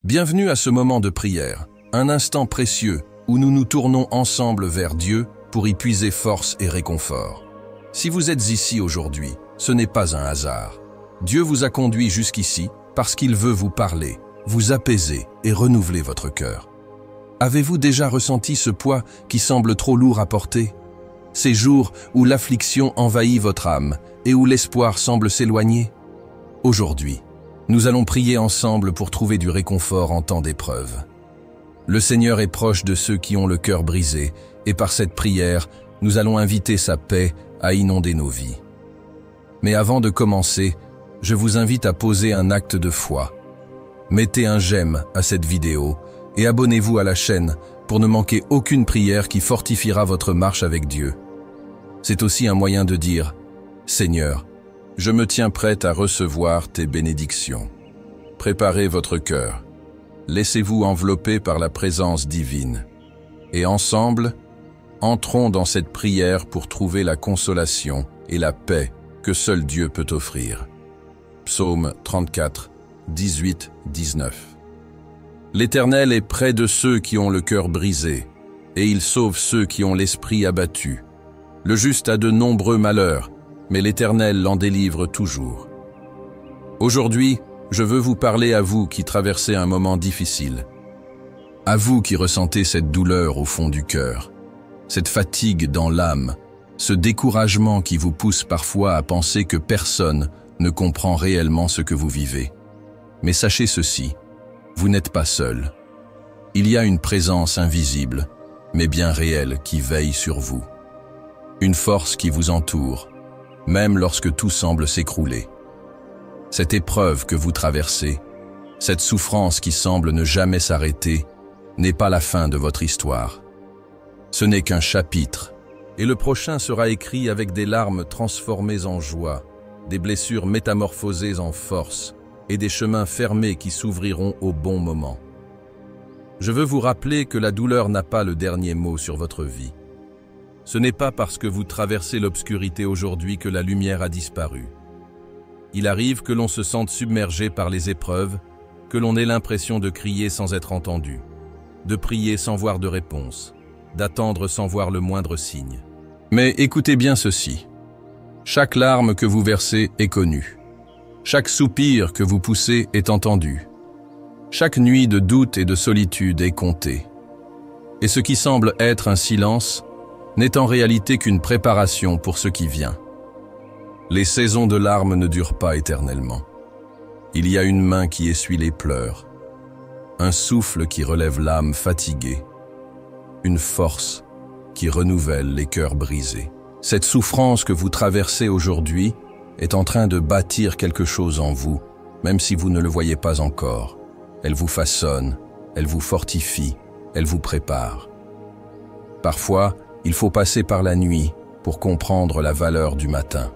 Bienvenue à ce moment de prière, un instant précieux où nous nous tournons ensemble vers Dieu pour y puiser force et réconfort. Si vous êtes ici aujourd'hui, ce n'est pas un hasard. Dieu vous a conduit jusqu'ici parce qu'il veut vous parler, vous apaiser et renouveler votre cœur. Avez-vous déjà ressenti ce poids qui semble trop lourd à porter? Ces jours où l'affliction envahit votre âme et où l'espoir semble s'éloigner? Aujourd'hui, nous allons prier ensemble pour trouver du réconfort en temps d'épreuve. Le Seigneur est proche de ceux qui ont le cœur brisé, et par cette prière, nous allons inviter sa paix à inonder nos vies. Mais avant de commencer, je vous invite à poser un acte de foi. Mettez un j'aime à cette vidéo et abonnez-vous à la chaîne pour ne manquer aucune prière qui fortifiera votre marche avec Dieu. C'est aussi un moyen de dire « Seigneur, je me tiens prête à recevoir tes bénédictions. » Préparez votre cœur. Laissez-vous envelopper par la présence divine. Et ensemble, entrons dans cette prière pour trouver la consolation et la paix que seul Dieu peut offrir. Psaume 34, 18-19. L'Éternel est près de ceux qui ont le cœur brisé, et il sauve ceux qui ont l'esprit abattu. Le juste a de nombreux malheurs, mais l'Éternel l'en délivre toujours. Aujourd'hui, je veux vous parler à vous qui traversez un moment difficile. À vous qui ressentez cette douleur au fond du cœur, cette fatigue dans l'âme, ce découragement qui vous pousse parfois à penser que personne ne comprend réellement ce que vous vivez. Mais sachez ceci, vous n'êtes pas seul. Il y a une présence invisible, mais bien réelle qui veille sur vous. Une force qui vous entoure, même lorsque tout semble s'écrouler. Cette épreuve que vous traversez, cette souffrance qui semble ne jamais s'arrêter, n'est pas la fin de votre histoire. Ce n'est qu'un chapitre, et le prochain sera écrit avec des larmes transformées en joie, des blessures métamorphosées en force, et des chemins fermés qui s'ouvriront au bon moment. Je veux vous rappeler que la douleur n'a pas le dernier mot sur votre vie. Ce n'est pas parce que vous traversez l'obscurité aujourd'hui que la lumière a disparu. Il arrive que l'on se sente submergé par les épreuves, que l'on ait l'impression de crier sans être entendu, de prier sans voir de réponse, d'attendre sans voir le moindre signe. Mais écoutez bien ceci. Chaque larme que vous versez est connue. Chaque soupir que vous poussez est entendu. Chaque nuit de doute et de solitude est comptée. Et ce qui semble être un silence n'est en réalité qu'une préparation pour ce qui vient. Les saisons de larmes ne durent pas éternellement. Il y a une main qui essuie les pleurs, un souffle qui relève l'âme fatiguée, une force qui renouvelle les cœurs brisés. Cette souffrance que vous traversez aujourd'hui est en train de bâtir quelque chose en vous, même si vous ne le voyez pas encore. Elle vous façonne, elle vous fortifie, elle vous prépare. Parfois, il faut passer par la nuit pour comprendre la valeur du matin.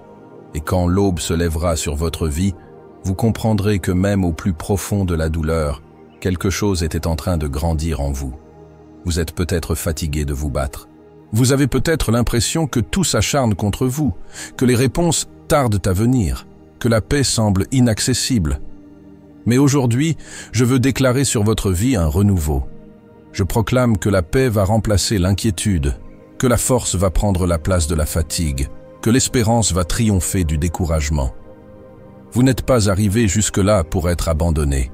Et quand l'aube se lèvera sur votre vie, vous comprendrez que même au plus profond de la douleur, quelque chose était en train de grandir en vous. Vous êtes peut-être fatigué de vous battre. Vous avez peut-être l'impression que tout s'acharne contre vous, que les réponses tardent à venir, que la paix semble inaccessible. Mais aujourd'hui, je veux déclarer sur votre vie un renouveau. Je proclame que la paix va remplacer l'inquiétude, que la force va prendre la place de la fatigue, que l'espérance va triompher du découragement. Vous n'êtes pas arrivé jusque-là pour être abandonné.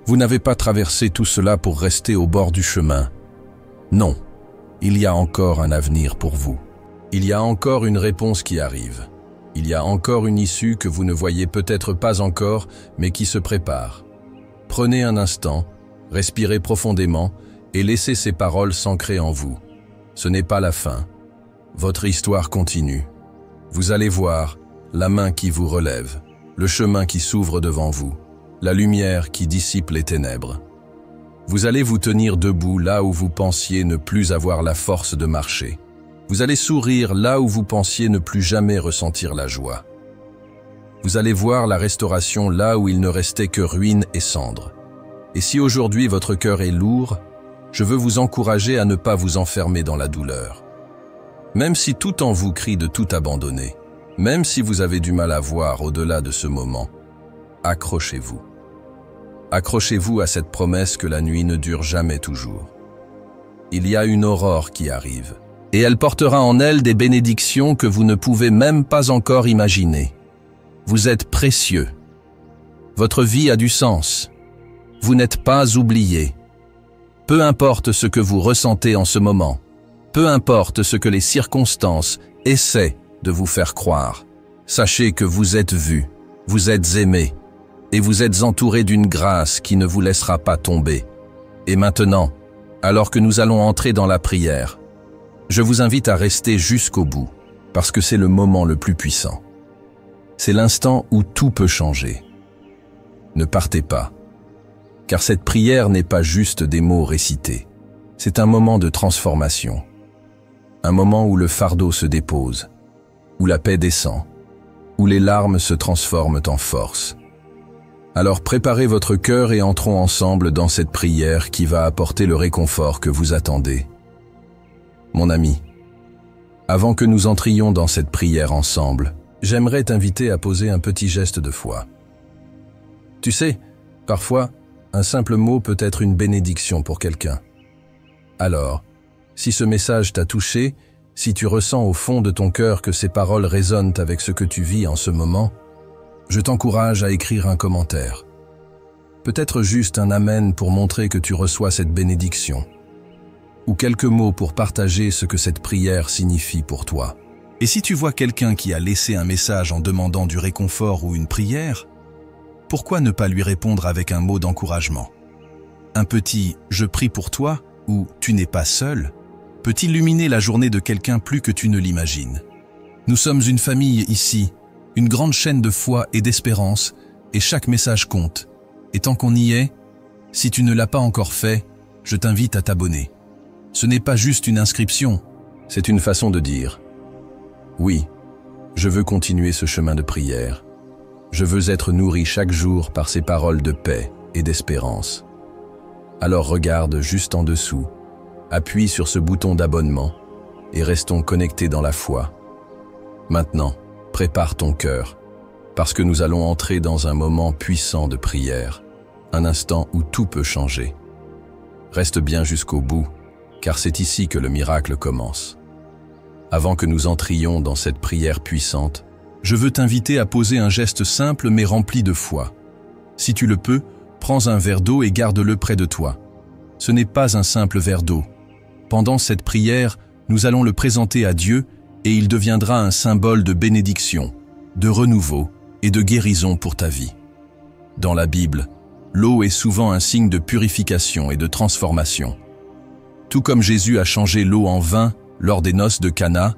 Vous n'avez pas traversé tout cela pour rester au bord du chemin. Non. Il y a encore un avenir pour vous. Il y a encore une réponse qui arrive. Il y a encore une issue que vous ne voyez peut-être pas encore, mais qui se prépare. Prenez un instant, respirez profondément et laissez ces paroles s'ancrer en vous. Ce n'est pas la fin. Votre histoire continue. Vous allez voir la main qui vous relève, le chemin qui s'ouvre devant vous, la lumière qui dissipe les ténèbres. Vous allez vous tenir debout là où vous pensiez ne plus avoir la force de marcher. Vous allez sourire là où vous pensiez ne plus jamais ressentir la joie. Vous allez voir la restauration là où il ne restait que ruines et cendres. Et si aujourd'hui votre cœur est lourd, je veux vous encourager à ne pas vous enfermer dans la douleur. Même si tout en vous crie de tout abandonner, même si vous avez du mal à voir au-delà de ce moment, accrochez-vous. Accrochez-vous à cette promesse que la nuit ne dure jamais toujours. Il y a une aurore qui arrive, et elle portera en elle des bénédictions que vous ne pouvez même pas encore imaginer. Vous êtes précieux. Votre vie a du sens. Vous n'êtes pas oublié. Peu importe ce que vous ressentez en ce moment, peu importe ce que les circonstances essaient de vous faire croire, sachez que vous êtes vu, vous êtes aimé, et vous êtes entouré d'une grâce qui ne vous laissera pas tomber. Et maintenant, alors que nous allons entrer dans la prière, je vous invite à rester jusqu'au bout, parce que c'est le moment le plus puissant. C'est l'instant où tout peut changer. Ne partez pas, car cette prière n'est pas juste des mots récités. C'est un moment de transformation, un moment où le fardeau se dépose, où la paix descend, où les larmes se transforment en force. Alors préparez votre cœur et entrons ensemble dans cette prière qui va apporter le réconfort que vous attendez. Mon ami, avant que nous entrions dans cette prière ensemble, j'aimerais t'inviter à poser un petit geste de foi. Tu sais, parfois, un simple mot peut être une bénédiction pour quelqu'un. Alors, si ce message t'a touché, si tu ressens au fond de ton cœur que ces paroles résonnent avec ce que tu vis en ce moment, je t'encourage à écrire un commentaire. Peut-être juste un amen pour montrer que tu reçois cette bénédiction, ou quelques mots pour partager ce que cette prière signifie pour toi. Et si tu vois quelqu'un qui a laissé un message en demandant du réconfort ou une prière, pourquoi ne pas lui répondre avec un mot d'encouragement? Un petit « je prie pour toi » ou « tu n'es pas seul » peut illuminer la journée de quelqu'un plus que tu ne l'imagines. Nous sommes une famille ici, une grande chaîne de foi et d'espérance, et chaque message compte. Et tant qu'on y est, si tu ne l'as pas encore fait, je t'invite à t'abonner. Ce n'est pas juste une inscription, c'est une façon de dire « Oui, je veux continuer ce chemin de prière. Je veux être nourri chaque jour par ces paroles de paix et d'espérance. » Alors regarde juste en dessous, appuie sur ce bouton d'abonnement et restons connectés dans la foi. Maintenant, prépare ton cœur, parce que nous allons entrer dans un moment puissant de prière, un instant où tout peut changer. Reste bien jusqu'au bout, car c'est ici que le miracle commence. Avant que nous entrions dans cette prière puissante, je veux t'inviter à poser un geste simple mais rempli de foi. Si tu le peux, prends un verre d'eau et garde-le près de toi. Ce n'est pas un simple verre d'eau. Pendant cette prière, nous allons le présenter à Dieu et il deviendra un symbole de bénédiction, de renouveau et de guérison pour ta vie. Dans la Bible, l'eau est souvent un signe de purification et de transformation. Tout comme Jésus a changé l'eau en vin lors des noces de Cana,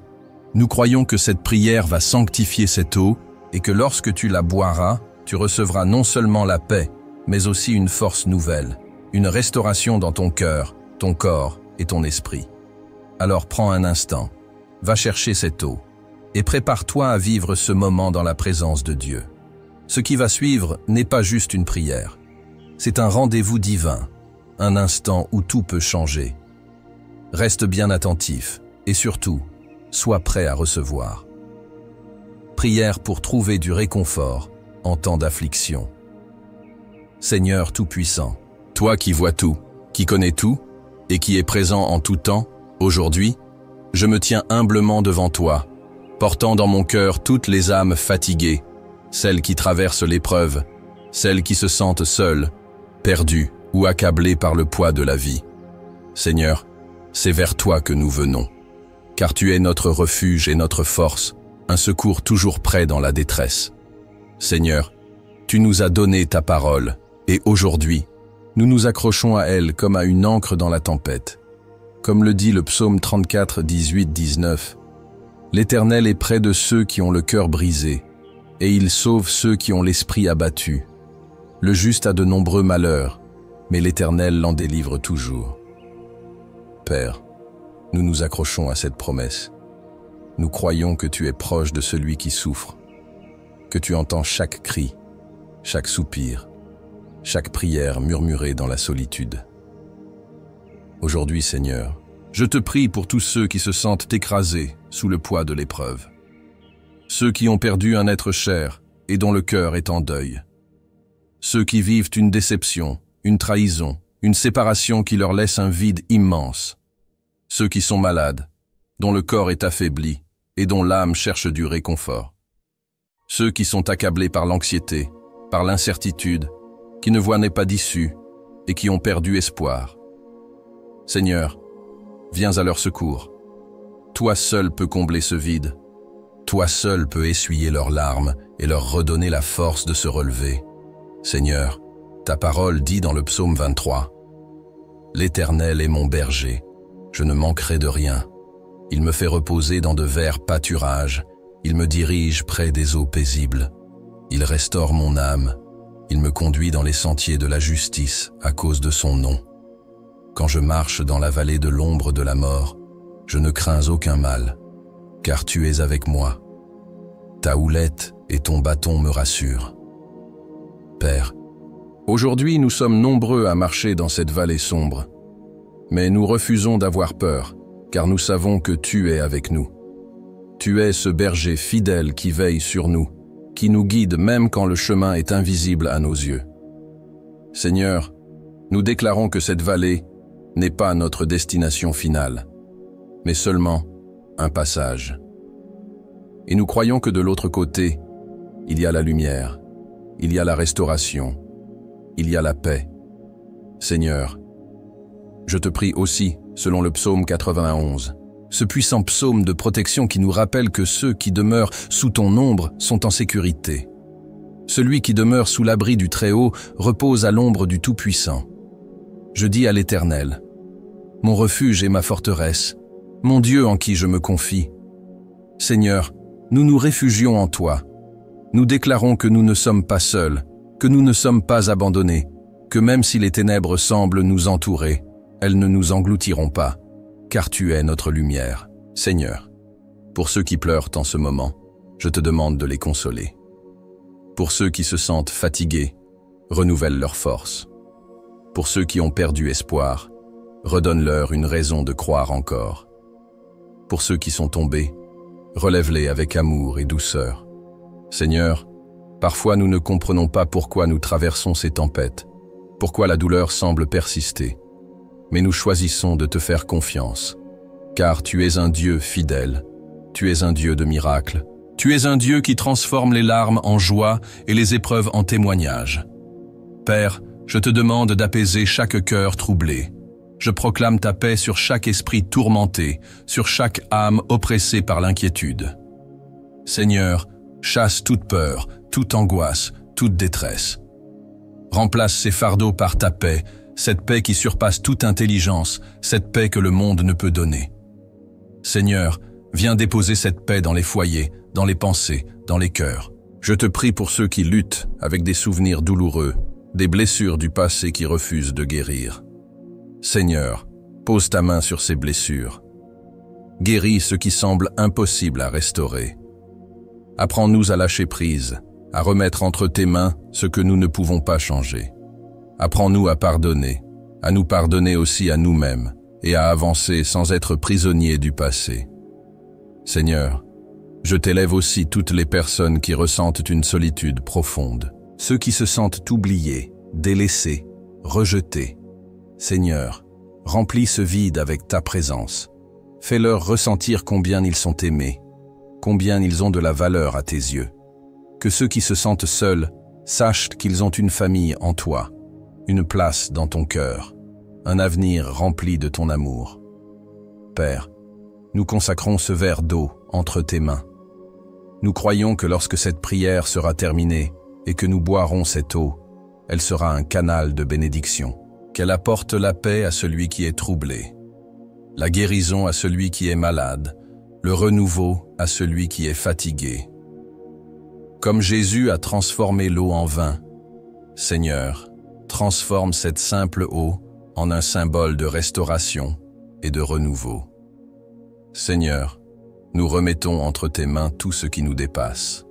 nous croyons que cette prière va sanctifier cette eau et que lorsque tu la boiras, tu recevras non seulement la paix, mais aussi une force nouvelle, une restauration dans ton cœur, ton corps et ton esprit. Alors prends un instant, va chercher cette eau et prépare-toi à vivre ce moment dans la présence de Dieu. Ce qui va suivre n'est pas juste une prière, c'est un rendez-vous divin, un instant où tout peut changer. Reste bien attentif et surtout, sois prêt à recevoir. Prière pour trouver du réconfort en temps d'affliction. Seigneur Tout-Puissant, toi qui vois tout, qui connais tout et qui es présent en tout temps, aujourd'hui, je me tiens humblement devant toi, portant dans mon cœur toutes les âmes fatiguées, celles qui traversent l'épreuve, celles qui se sentent seules, perdues ou accablées par le poids de la vie. Seigneur, c'est vers toi que nous venons, car tu es notre refuge et notre force, un secours toujours prêt dans la détresse. Seigneur, tu nous as donné ta parole, et aujourd'hui, nous nous accrochons à elle comme à une ancre dans la tempête. Comme le dit le psaume 34, 18, 19, « L'Éternel est près de ceux qui ont le cœur brisé, et il sauve ceux qui ont l'esprit abattu. Le juste a de nombreux malheurs, mais l'Éternel l'en délivre toujours. » Père, nous nous accrochons à cette promesse. Nous croyons que tu es proche de celui qui souffre, que tu entends chaque cri, chaque soupir, chaque prière murmurée dans la solitude. Aujourd'hui, Seigneur, je te prie pour tous ceux qui se sentent écrasés sous le poids de l'épreuve, ceux qui ont perdu un être cher et dont le cœur est en deuil, ceux qui vivent une déception, une trahison, une séparation qui leur laisse un vide immense, ceux qui sont malades, dont le corps est affaibli et dont l'âme cherche du réconfort, ceux qui sont accablés par l'anxiété, par l'incertitude, qui ne voient pas d'issue et qui ont perdu espoir. Seigneur, viens à leur secours. Toi seul peux combler ce vide. Toi seul peux essuyer leurs larmes et leur redonner la force de se relever. Seigneur, ta parole dit dans le psaume 23, « L'Éternel est mon berger, je ne manquerai de rien. Il me fait reposer dans de verts pâturages, il me dirige près des eaux paisibles. Il restaure mon âme, il me conduit dans les sentiers de la justice à cause de son nom. Quand je marche dans la vallée de l'ombre de la mort, je ne crains aucun mal, car tu es avec moi. Ta houlette et ton bâton me rassurent. Père, aujourd'hui nous sommes nombreux à marcher dans cette vallée sombre, mais nous refusons d'avoir peur, car nous savons que tu es avec nous. Tu es ce berger fidèle qui veille sur nous, qui nous guide même quand le chemin est invisible à nos yeux. Seigneur, nous déclarons que cette vallée n'est pas notre destination finale, mais seulement un passage. Et nous croyons que de l'autre côté, il y a la lumière, il y a la restauration, il y a la paix. Seigneur, je te prie aussi, selon le psaume 91, ce puissant psaume de protection qui nous rappelle que ceux qui demeurent sous ton ombre sont en sécurité. Celui qui demeure sous l'abri du Très-Haut repose à l'ombre du Tout-Puissant. Je dis à l'Éternel, mon refuge et ma forteresse, mon Dieu en qui je me confie. Seigneur, nous nous réfugions en toi. Nous déclarons que nous ne sommes pas seuls, que nous ne sommes pas abandonnés, que même si les ténèbres semblent nous entourer, elles ne nous engloutiront pas, car tu es notre lumière. Seigneur, pour ceux qui pleurent en ce moment, je te demande de les consoler. Pour ceux qui se sentent fatigués, renouvelle leur force. Pour ceux qui ont perdu espoir, redonne-leur une raison de croire encore. Pour ceux qui sont tombés, relève-les avec amour et douceur. Seigneur, parfois nous ne comprenons pas pourquoi nous traversons ces tempêtes, pourquoi la douleur semble persister. Mais nous choisissons de te faire confiance, car tu es un Dieu fidèle, tu es un Dieu de miracles, tu es un Dieu qui transforme les larmes en joie et les épreuves en témoignages. Père, je te demande d'apaiser chaque cœur troublé. Je proclame ta paix sur chaque esprit tourmenté, sur chaque âme oppressée par l'inquiétude. Seigneur, chasse toute peur, toute angoisse, toute détresse. Remplace ces fardeaux par ta paix, cette paix qui surpasse toute intelligence, cette paix que le monde ne peut donner. Seigneur, viens déposer cette paix dans les foyers, dans les pensées, dans les cœurs. Je te prie pour ceux qui luttent avec des souvenirs douloureux, des blessures du passé qui refusent de guérir. Seigneur, pose ta main sur ces blessures. Guéris ce qui semble impossible à restaurer. Apprends-nous à lâcher prise, à remettre entre tes mains ce que nous ne pouvons pas changer. Apprends-nous à pardonner, à nous pardonner aussi à nous-mêmes et à avancer sans être prisonniers du passé. Seigneur, je t'élève aussi toutes les personnes qui ressentent une solitude profonde, ceux qui se sentent oubliés, délaissés, rejetés. Seigneur, remplis ce vide avec ta présence. Fais-leur ressentir combien ils sont aimés, combien ils ont de la valeur à tes yeux. Que ceux qui se sentent seuls sachent qu'ils ont une famille en toi, une place dans ton cœur, un avenir rempli de ton amour. Père, nous consacrons ce verre d'eau entre tes mains. Nous croyons que lorsque cette prière sera terminée et que nous boirons cette eau, elle sera un canal de bénédiction. Qu'elle apporte la paix à celui qui est troublé, la guérison à celui qui est malade, le renouveau à celui qui est fatigué. Comme Jésus a transformé l'eau en vin, Seigneur, transforme cette simple eau en un symbole de restauration et de renouveau. Seigneur, nous remettons entre tes mains tout ce qui nous dépasse.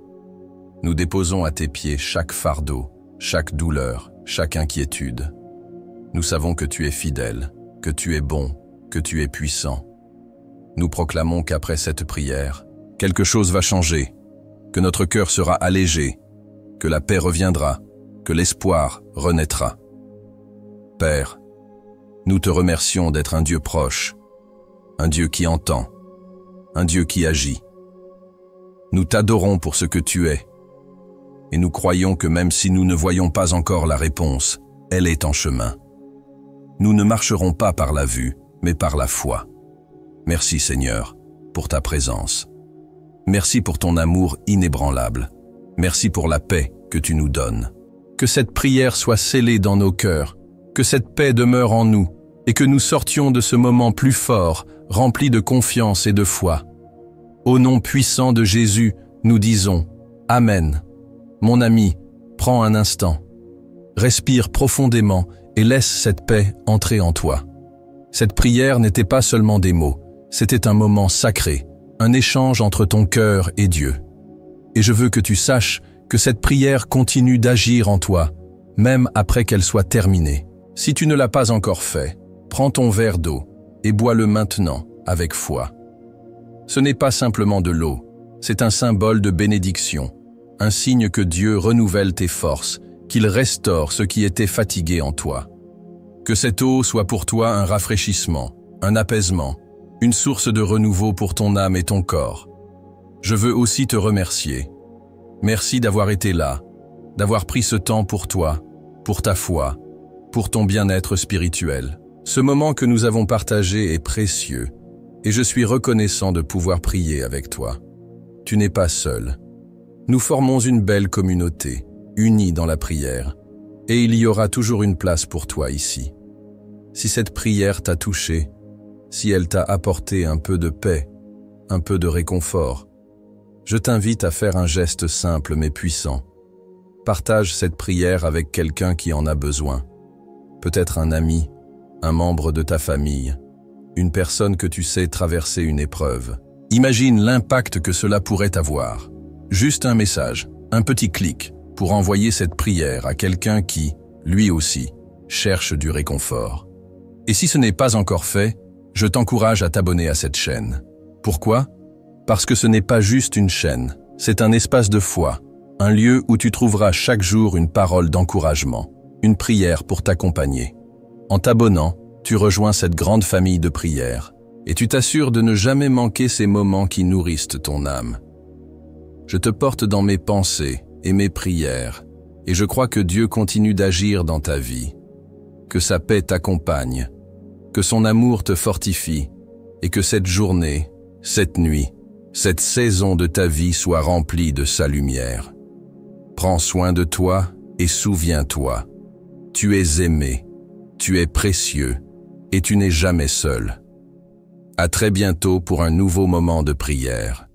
Nous déposons à tes pieds chaque fardeau, chaque douleur, chaque inquiétude. Nous savons que tu es fidèle, que tu es bon, que tu es puissant. Nous proclamons qu'après cette prière, quelque chose va changer, que notre cœur sera allégé, que la paix reviendra que l'espoir renaîtra. Père, nous te remercions d'être un Dieu proche, un Dieu qui entend, un Dieu qui agit. Nous t'adorons pour ce que tu es, et nous croyons que même si nous ne voyons pas encore la réponse, elle est en chemin. Nous ne marcherons pas par la vue, mais par la foi. Merci Seigneur, pour ta présence. Merci pour ton amour inébranlable. Merci pour la paix que tu nous donnes. Que cette prière soit scellée dans nos cœurs, que cette paix demeure en nous, et que nous sortions de ce moment plus fort, rempli de confiance et de foi. Au nom puissant de Jésus, nous disons « Amen ». Mon ami, prends un instant. Respire profondément et laisse cette paix entrer en toi. Cette prière n'était pas seulement des mots, c'était un moment sacré, un échange entre ton cœur et Dieu. Et je veux que tu saches que cette prière continue d'agir en toi, même après qu'elle soit terminée. Si tu ne l'as pas encore fait, prends ton verre d'eau et bois-le maintenant avec foi. Ce n'est pas simplement de l'eau, c'est un symbole de bénédiction, un signe que Dieu renouvelle tes forces, qu'il restaure ce qui était fatigué en toi. Que cette eau soit pour toi un rafraîchissement, un apaisement, une source de renouveau pour ton âme et ton corps. Je veux aussi te remercier. Merci d'avoir été là, d'avoir pris ce temps pour toi, pour ta foi, pour ton bien-être spirituel. Ce moment que nous avons partagé est précieux, et je suis reconnaissant de pouvoir prier avec toi. Tu n'es pas seul. Nous formons une belle communauté, unie dans la prière, et il y aura toujours une place pour toi ici. Si cette prière t'a touché, si elle t'a apporté un peu de paix, un peu de réconfort, je t'invite à faire un geste simple mais puissant. Partage cette prière avec quelqu'un qui en a besoin. Peut-être un ami, un membre de ta famille, une personne que tu sais traverser une épreuve. Imagine l'impact que cela pourrait avoir. Juste un message, un petit clic, pour envoyer cette prière à quelqu'un qui, lui aussi, cherche du réconfort. Et si ce n'est pas encore fait, je t'encourage à t'abonner à cette chaîne. Pourquoi ? Parce que ce n'est pas juste une chaîne, c'est un espace de foi, un lieu où tu trouveras chaque jour une parole d'encouragement, une prière pour t'accompagner. En t'abonnant, tu rejoins cette grande famille de prières, et tu t'assures de ne jamais manquer ces moments qui nourrissent ton âme. Je te porte dans mes pensées et mes prières, et je crois que Dieu continue d'agir dans ta vie, que sa paix t'accompagne, que son amour te fortifie, et que cette journée, cette nuit, cette saison de ta vie soit remplie de sa lumière. Prends soin de toi et souviens-toi, tu es aimé, tu es précieux, et tu n'es jamais seul. À très bientôt pour un nouveau moment de prière.